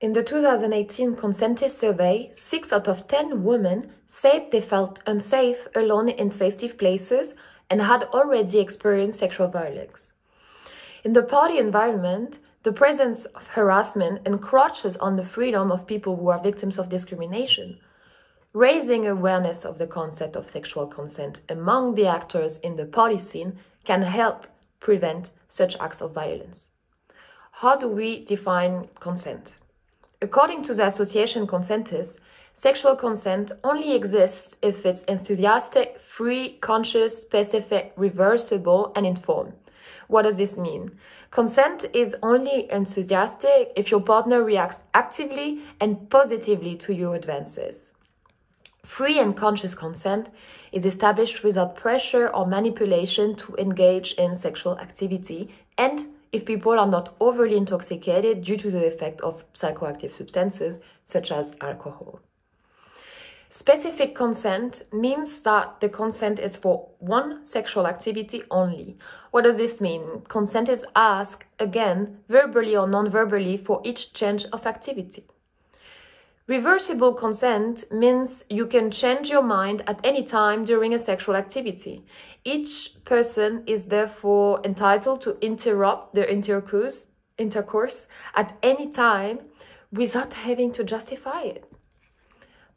In the 2018 Consentis survey, 6 out of 10 women said they felt unsafe alone in festive places and had already experienced sexual violence. In the party environment, the presence of harassment encroaches on the freedom of people who are victims of discrimination. Raising awareness of the concept of sexual consent among the actors in the party scene can help prevent such acts of violence. How do we define consent? According to the association Consentis, sexual consent only exists if it's enthusiastic, free, conscious, specific, reversible, and informed. What does this mean? Consent is only enthusiastic if your partner reacts actively and positively to your advances. Free and conscious consent is established without pressure or manipulation to engage in sexual activity, and if people are not overly intoxicated due to the effect of psychoactive substances such as alcohol. Specific consent means that the consent is for one sexual activity only. What does this mean? Consent is asked, again, verbally or non-verbally for each change of activity. Reversible consent means you can change your mind at any time during a sexual activity. Each person is therefore entitled to interrupt their intercourse at any time without having to justify it.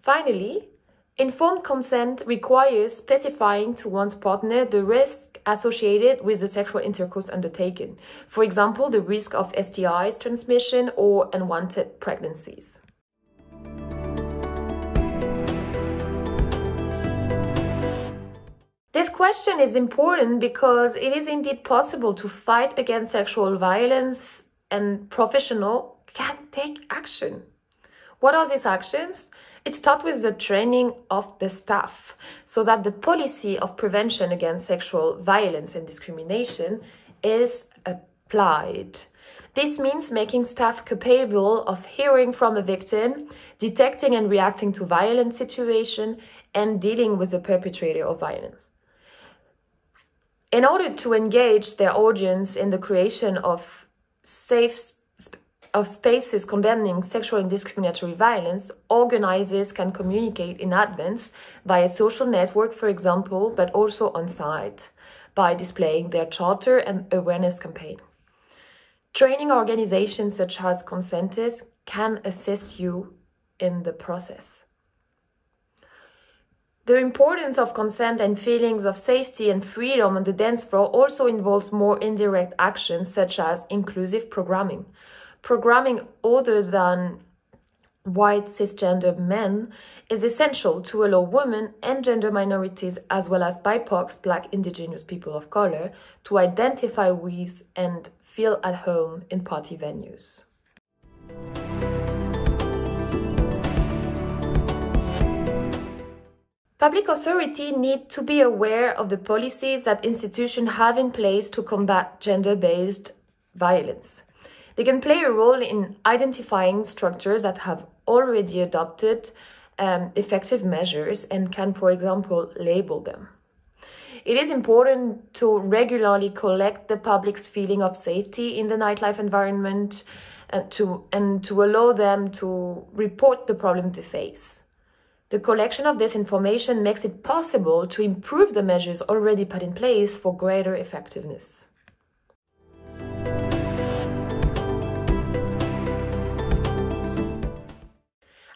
Finally, informed consent requires specifying to one's partner the risk associated with the sexual intercourse undertaken. For example, the risk of STIs transmission or unwanted pregnancies. This question is important because it is indeed possible to fight against sexual violence, and professionals can take action. What are these actions? It starts with the training of the staff so that the policy of prevention against sexual violence and discrimination is applied. This means making staff capable of hearing from a victim, detecting and reacting to violent situations, and dealing with the perpetrator of violence. In order to engage their audience in the creation of spaces condemning sexual and discriminatory violence, organizers can communicate in advance via social network, for example, but also on site by displaying their charter and awareness campaign. Training organizations such as Consentis can assist you in the process. The importance of consent and feelings of safety and freedom on the dance floor also involves more indirect actions such as inclusive programming. Programming other than white cisgender men is essential to allow women and gender minorities as well as BIPOC, Black, Indigenous people of color, to identify with and feel at home in party venues. Public authorities need to be aware of the policies that institutions have in place to combat gender-based violence. They can play a role in identifying structures that have already adopted effective measures and can, for example, label them. It is important to regularly collect the public's feeling of safety in the nightlife environment and to allow them to report the problem they face. The collection of this information makes it possible to improve the measures already put in place for greater effectiveness.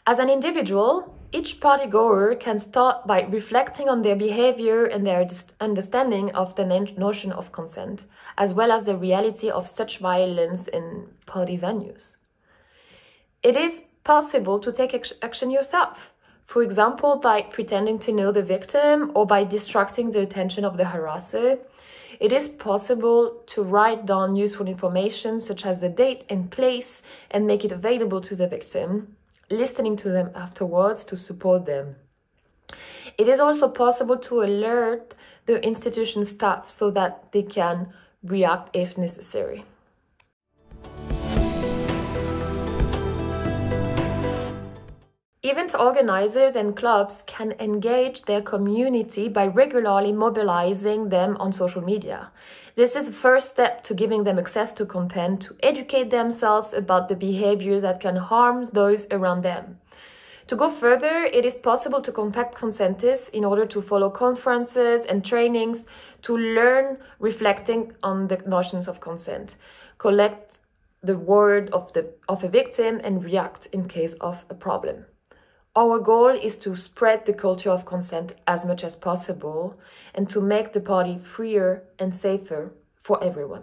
As an individual, each partygoer can start by reflecting on their behavior and their understanding of the notion of consent, as well as the reality of such violence in party venues. It is possible to take action yourself. For example, by pretending to know the victim or by distracting the attention of the harasser. It is possible to write down useful information such as the date and place and make it available to the victim, listening to them afterwards to support them. It is also possible to alert the institution staff so that they can react if necessary. Event organizers and clubs can engage their community by regularly mobilizing them on social media. This is the first step to giving them access to content to educate themselves about the behaviors that can harm those around them. To go further, it is possible to contact consentists in order to follow conferences and trainings to learn reflecting on the notions of consent, collect the word of a victim and react in case of a problem. Our goal is to spread the culture of consent as much as possible and to make the party freer and safer for everyone.